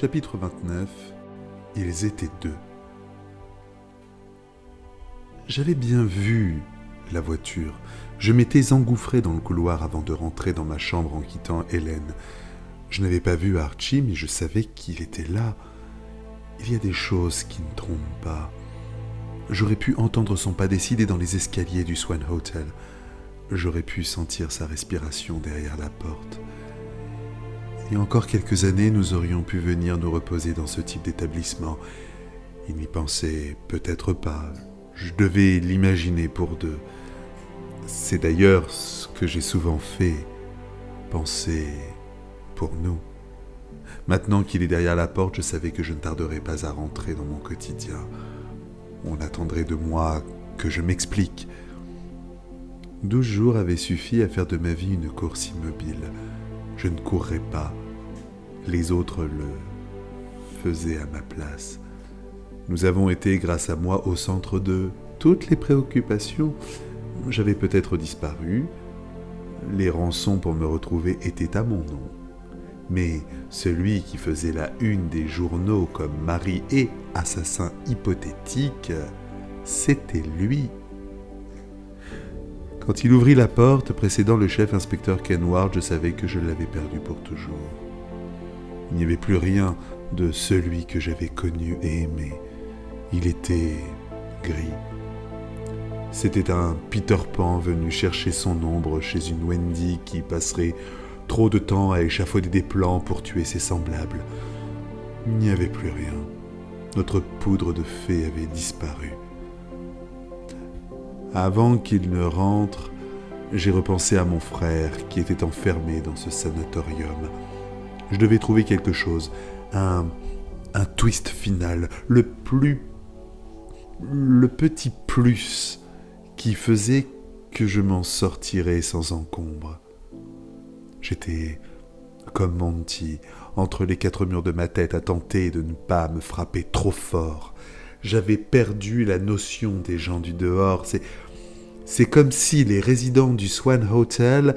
Chapitre 29. Ils étaient deux. J'avais bien vu la voiture. Je m'étais engouffré dans le couloir avant de rentrer dans ma chambre en quittant Hélène. Je n'avais pas vu Archie, mais je savais qu'il était là. Il y a des choses qui ne trompent pas. J'aurais pu entendre son pas décider dans les escaliers du Swan Hotel. J'aurais pu sentir sa respiration derrière la porte. Il y a encore quelques années, nous aurions pu venir nous reposer dans ce type d'établissement. Il n'y pensait peut-être pas. Je devais l'imaginer pour deux. C'est d'ailleurs ce que j'ai souvent fait, penser pour nous. Maintenant qu'il est derrière la porte, je savais que je ne tarderais pas à rentrer dans mon quotidien. On attendrait de moi que je m'explique. 12 jours avaient suffi à faire de ma vie une course immobile. Je ne courrais pas. Les autres le faisaient à ma place. Nous avons été, grâce à moi, au centre de toutes les préoccupations. J'avais peut-être disparu. Les rançons pour me retrouver étaient à mon nom. Mais celui qui faisait la une des journaux comme mari et assassin hypothétique, c'était lui. Quand il ouvrit la porte, précédant le chef inspecteur Kenward, je savais que je l'avais perdu pour toujours. Il n'y avait plus rien de celui que j'avais connu et aimé. Il était gris. C'était un Peter Pan venu chercher son ombre chez une Wendy qui passerait trop de temps à échafauder des plans pour tuer ses semblables. Il n'y avait plus rien. Notre poudre de fée avait disparu. Avant qu'il ne rentre, j'ai repensé à mon frère qui était enfermé dans ce sanatorium. Je devais trouver quelque chose, un twist final, le petit plus qui faisait que je m'en sortirais sans encombre. J'étais comme Monty, entre les quatre murs de ma tête, à tenter de ne pas me frapper trop fort. J'avais perdu la notion des gens du dehors. C'est comme si les résidents du Swan Hotel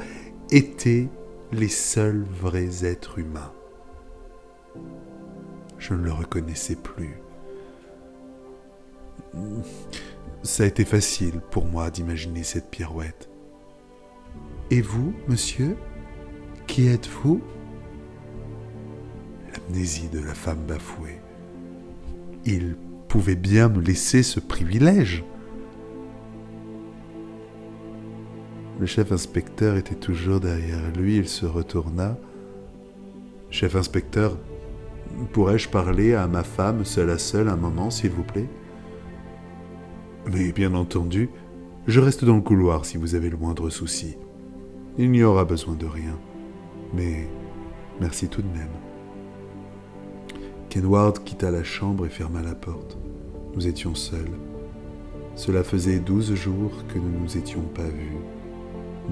étaient les seuls vrais êtres humains. Je ne le reconnaissais plus. Ça a été facile pour moi d'imaginer cette pirouette. Et vous, monsieur ? Qui êtes-vous ? L'amnésie de la femme bafouée. Il pouvait bien me laisser ce privilège. Le chef inspecteur était toujours derrière lui, il se retourna. « Chef inspecteur, pourrais-je parler à ma femme seule à seule un moment, s'il vous plaît ?»« Mais bien entendu, je reste dans le couloir si vous avez le moindre souci. Il n'y aura besoin de rien. Mais merci tout de même. » Kenward quitta la chambre et ferma la porte. Nous étions seuls. Cela faisait 12 jours que nous ne nous étions pas vus.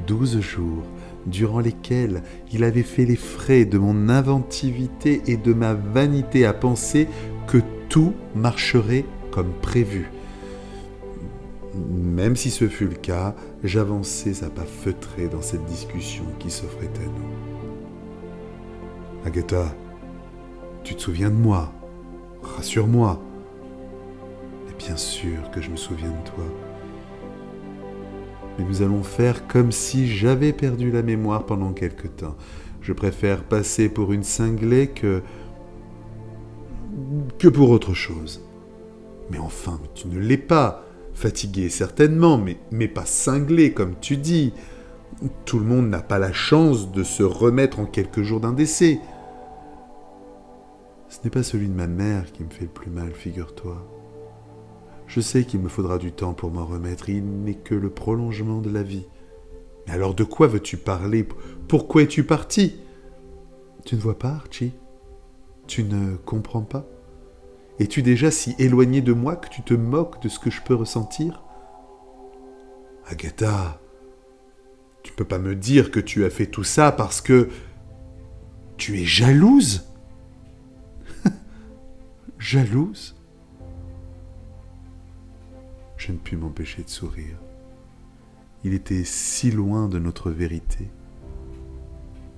12 jours durant lesquels il avait fait les frais de mon inventivité et de ma vanité à penser que tout marcherait comme prévu. Même si ce fut le cas, j'avançais à pas feutrés dans cette discussion qui s'offrait à nous. « Agatha, tu te souviens de moi ? Rassure-moi. » »« Mais bien sûr que je me souviens de toi. Mais nous allons faire comme si j'avais perdu la mémoire pendant quelque temps. Je préfère passer pour une cinglée que pour autre chose. Mais enfin, tu ne l'es pas. Fatigué, certainement, mais pas cinglé, comme tu dis. Tout le monde n'a pas la chance de se remettre en quelques jours d'un décès. Ce n'est pas celui de ma mère qui me fait le plus mal, figure-toi. Je sais qu'il me faudra du temps pour m'en remettre, il n'est que le prolongement de la vie. Mais alors de quoi veux-tu parler ? Pourquoi es-tu parti ? Tu ne vois pas, Archie ? Tu ne comprends pas ? Es-tu déjà si éloigné de moi que tu te moques de ce que je peux ressentir ? Agatha, tu ne peux pas me dire que tu as fait tout ça parce que tu es jalouse ? Jalouse ? Je ne pus m'empêcher de sourire. Il était si loin de notre vérité.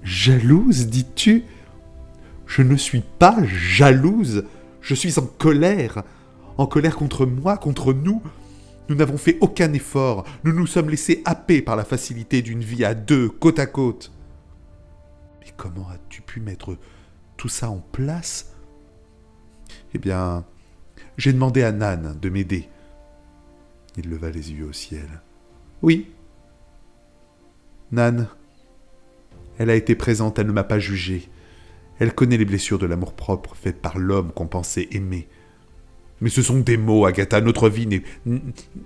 Jalouse, dis-tu ? Je ne suis pas jalouse. Je suis en colère. En colère contre moi, contre nous. Nous n'avons fait aucun effort. Nous nous sommes laissés happer par la facilité d'une vie à deux, côte à côte. Mais comment as-tu pu mettre tout ça en place ? Eh bien, j'ai demandé à Nan de m'aider. Il leva les yeux au ciel. Oui. Nan, elle a été présente, elle ne m'a pas jugé. Elle connaît les blessures de l'amour-propre faites par l'homme qu'on pensait aimer. Mais ce sont des mots, Agatha. Notre vie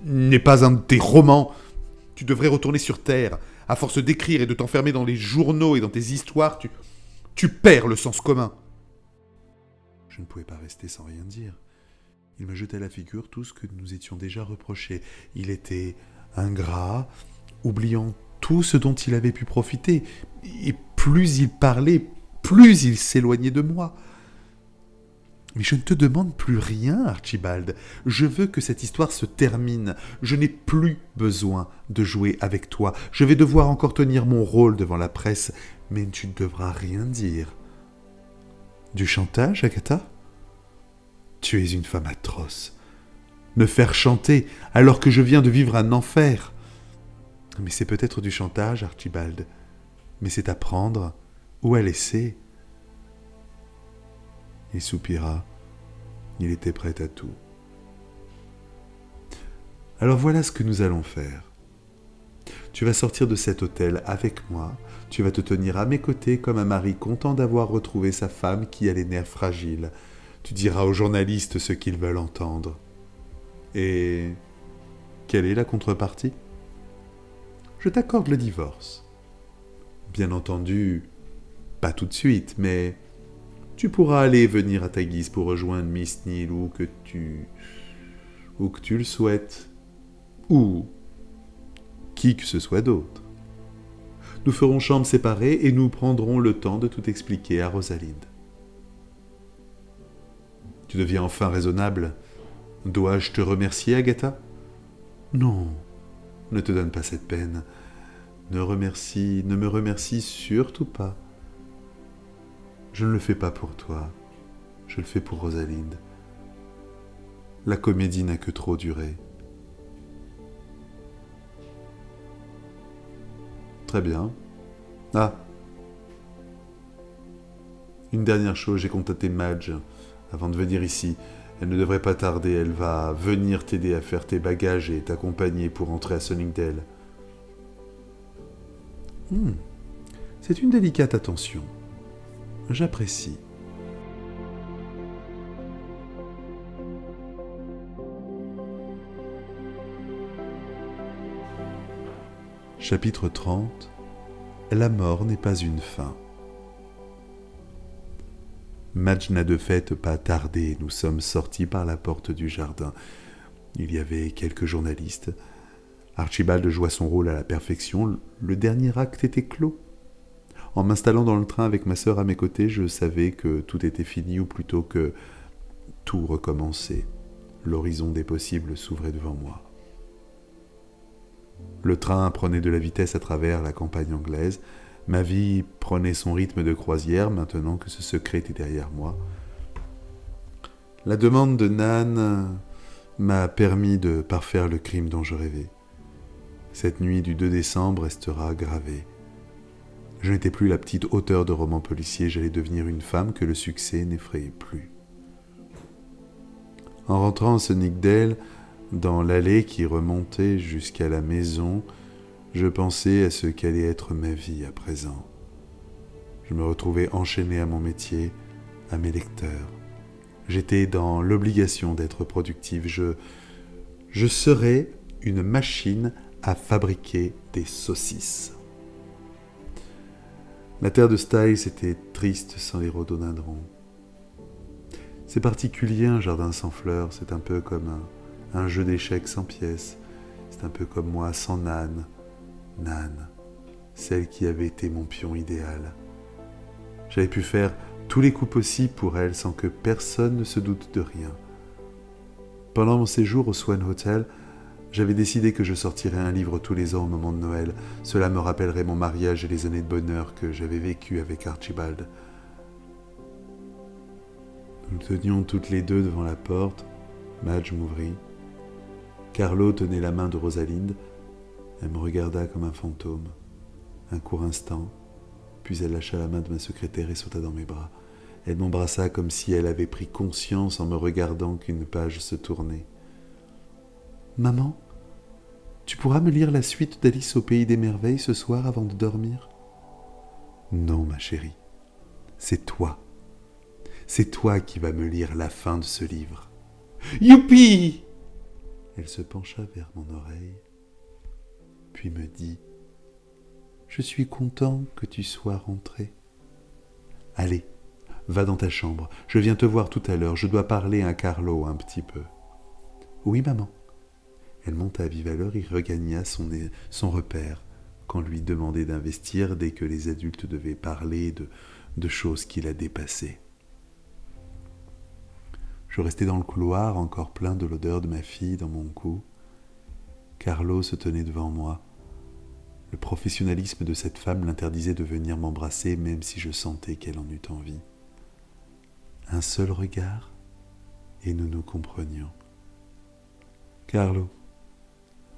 n'est pas un de tes romans. Tu devrais retourner sur Terre. À force d'écrire et de t'enfermer dans les journaux et dans tes histoires, tu perds le sens commun. Je ne pouvais pas rester sans rien dire. Il me jetait à la figure tout ce que nous étions déjà reprochés. Il était ingrat, oubliant tout ce dont il avait pu profiter. Et plus il parlait, plus il s'éloignait de moi. Mais je ne te demande plus rien, Archibald. Je veux que cette histoire se termine. Je n'ai plus besoin de jouer avec toi. Je vais devoir encore tenir mon rôle devant la presse, mais tu ne devras rien dire. Du chantage, Agatha ? Tu es une femme atroce. Me faire chanter alors que je viens de vivre un enfer. Mais c'est peut-être du chantage, Archibald. Mais c'est à prendre ou à laisser. Il soupira. Il était prêt à tout. Alors voilà ce que nous allons faire. Tu vas sortir de cet hôtel avec moi. Tu vas te tenir à mes côtés comme un mari content d'avoir retrouvé sa femme qui a les nerfs fragiles. Tu diras aux journalistes ce qu'ils veulent entendre. Et quelle est la contrepartie ? Je t'accorde le divorce. Bien entendu, pas tout de suite, mais tu pourras aller et venir à ta guise pour rejoindre Miss Neal où que tu le souhaites, ou qui que ce soit d'autre. Nous ferons chambre séparée et nous prendrons le temps de tout expliquer à Rosalind. Tu deviens enfin raisonnable. Dois-je te remercier, Agatha ? Non, ne te donne pas cette peine. Ne me remercie surtout pas. Je ne le fais pas pour toi, je le fais pour Rosalind. La comédie n'a que trop duré. Très bien. Ah, une dernière chose, j'ai contacté Madge avant de venir ici. Elle ne devrait pas tarder, elle va venir t'aider à faire tes bagages et t'accompagner pour entrer à Sunningdale. C'est une délicate attention. J'apprécie. Chapitre 30. La mort n'est pas une fin. Madge n'a de fait pas tardé. Nous sommes sortis par la porte du jardin. Il y avait quelques journalistes. Archibald joua son rôle à la perfection. Le dernier acte était clos. En m'installant dans le train avec ma sœur à mes côtés, je savais que tout était fini, ou plutôt que tout recommençait. L'horizon des possibles s'ouvrait devant moi. Le train prenait de la vitesse à travers la campagne anglaise. Ma vie prenait son rythme de croisière maintenant que ce secret était derrière moi. La demande de Nan m'a permis de parfaire le crime dont je rêvais. Cette nuit du 2 décembre restera gravée. Je n'étais plus la petite auteure de romans policiers, j'allais devenir une femme que le succès n'effrayait plus. En rentrant à Sunningdale, dans l'allée qui remontait jusqu'à la maison, je pensais à ce qu'allait être ma vie à présent. Je me retrouvais enchaîné à mon métier, à mes lecteurs. J'étais dans l'obligation d'être productive. Je serais une machine à fabriquer des saucisses. La terre de Styles était triste sans les rhododendrons. C'est particulier un jardin sans fleurs, c'est un peu comme un jeu d'échecs sans pièces. C'est un peu comme moi sans Nan, celle qui avait été mon pion idéal. J'avais pu faire tous les coups possibles pour elle sans que personne ne se doute de rien. Pendant mon séjour au Swan Hotel, j'avais décidé que je sortirais un livre tous les ans au moment de Noël. Cela me rappellerait mon mariage et les années de bonheur que j'avais vécues avec Archibald. Nous tenions toutes les deux devant la porte. Madge m'ouvrit. Carlo tenait la main de Rosalinde. Elle me regarda comme un fantôme. Un court instant, puis elle lâcha la main de ma secrétaire et sauta dans mes bras. Elle m'embrassa comme si elle avait pris conscience en me regardant qu'une page se tournait. « Maman, tu pourras me lire la suite d'Alice au pays des merveilles ce soir avant de dormir ?»« Non, ma chérie, c'est toi. C'est toi qui vas me lire la fin de ce livre. »« Youpi !» Elle se pencha vers mon oreille, puis me dit « Je suis content que tu sois rentré. Allez, va dans ta chambre, je viens te voir tout à l'heure, je dois parler à Carlo un petit peu. »« Oui, maman. » Elle monta à vive allure et regagna son repère qu'on lui demandait d'investir dès que les adultes devaient parler de choses qui la dépassaient. Je restais dans le couloir, encore plein de l'odeur de ma fille dans mon cou. Carlo se tenait devant moi. Le professionnalisme de cette femme l'interdisait de venir m'embrasser, même si je sentais qu'elle en eût envie. Un seul regard, et nous nous comprenions. « Carlo,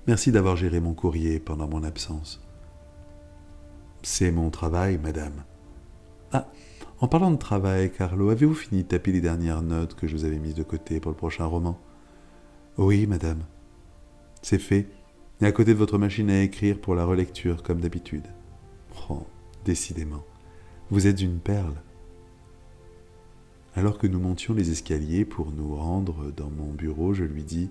merci d'avoir géré mon courrier pendant mon absence. »« C'est mon travail, madame. »« Ah, en parlant de travail, Carlo, avez-vous fini de taper les dernières notes que je vous avais mises de côté pour le prochain roman ?»« Oui, madame. C'est fait. Et à côté de votre machine à écrire pour la relecture, comme d'habitude. » Oh, décidément, vous êtes une perle. Alors que nous montions les escaliers pour nous rendre dans mon bureau, je lui dis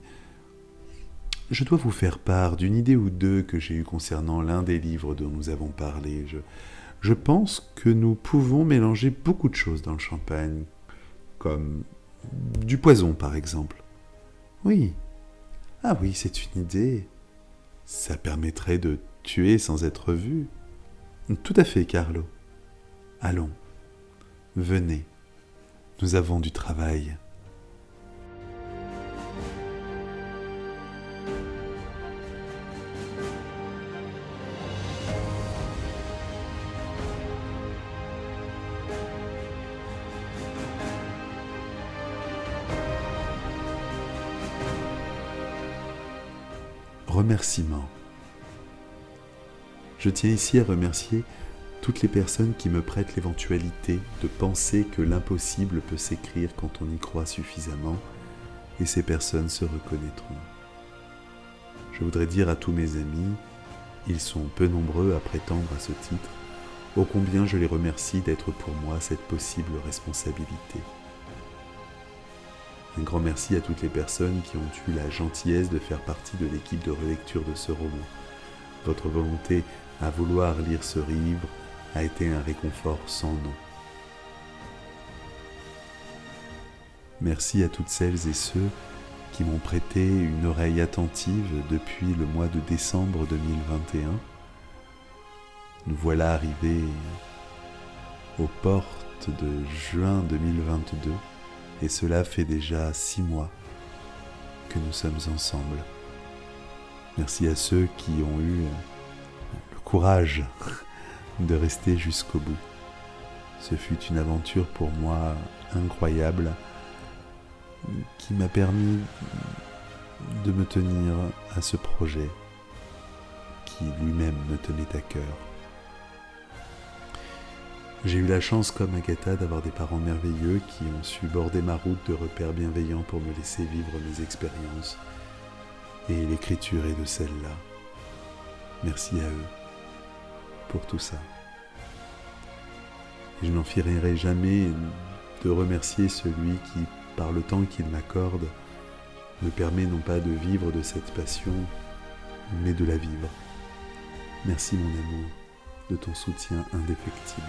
« Je dois vous faire part d'une idée ou deux que j'ai eue concernant l'un des livres dont nous avons parlé. Je pense que nous pouvons mélanger beaucoup de choses dans le champagne, comme du poison par exemple. »« Oui. Ah oui, c'est une idée. Ça permettrait de tuer sans être vu. »« Tout à fait, Carlo. Allons, venez, nous avons du travail. » Remerciements. Je tiens ici à remercier toutes les personnes qui me prêtent l'éventualité de penser que l'impossible peut s'écrire quand on y croit suffisamment, et ces personnes se reconnaîtront. Je voudrais dire à tous mes amis, ils sont peu nombreux à prétendre à ce titre, ô combien je les remercie d'être pour moi cette possible responsabilité. Un grand merci à toutes les personnes qui ont eu la gentillesse de faire partie de l'équipe de relecture de ce roman. Votre volonté à vouloir lire ce livre a été un réconfort sans nom. Merci à toutes celles et ceux qui m'ont prêté une oreille attentive depuis le mois de décembre 2021. Nous voilà arrivés aux portes de juin 2022. Et cela fait déjà 6 mois que nous sommes ensemble. Merci à ceux qui ont eu le courage de rester jusqu'au bout. Ce fut une aventure pour moi incroyable qui m'a permis de me tenir à ce projet qui lui-même me tenait à cœur. J'ai eu la chance, comme Agatha, d'avoir des parents merveilleux qui ont su border ma route de repères bienveillants pour me laisser vivre mes expériences. Et l'écriture est de celle-là. Merci à eux pour tout ça. Et je n'en finirai jamais de remercier celui qui, par le temps qu'il m'accorde, me permet non pas de vivre de cette passion, mais de la vivre. Merci mon amour, de ton soutien indéfectible.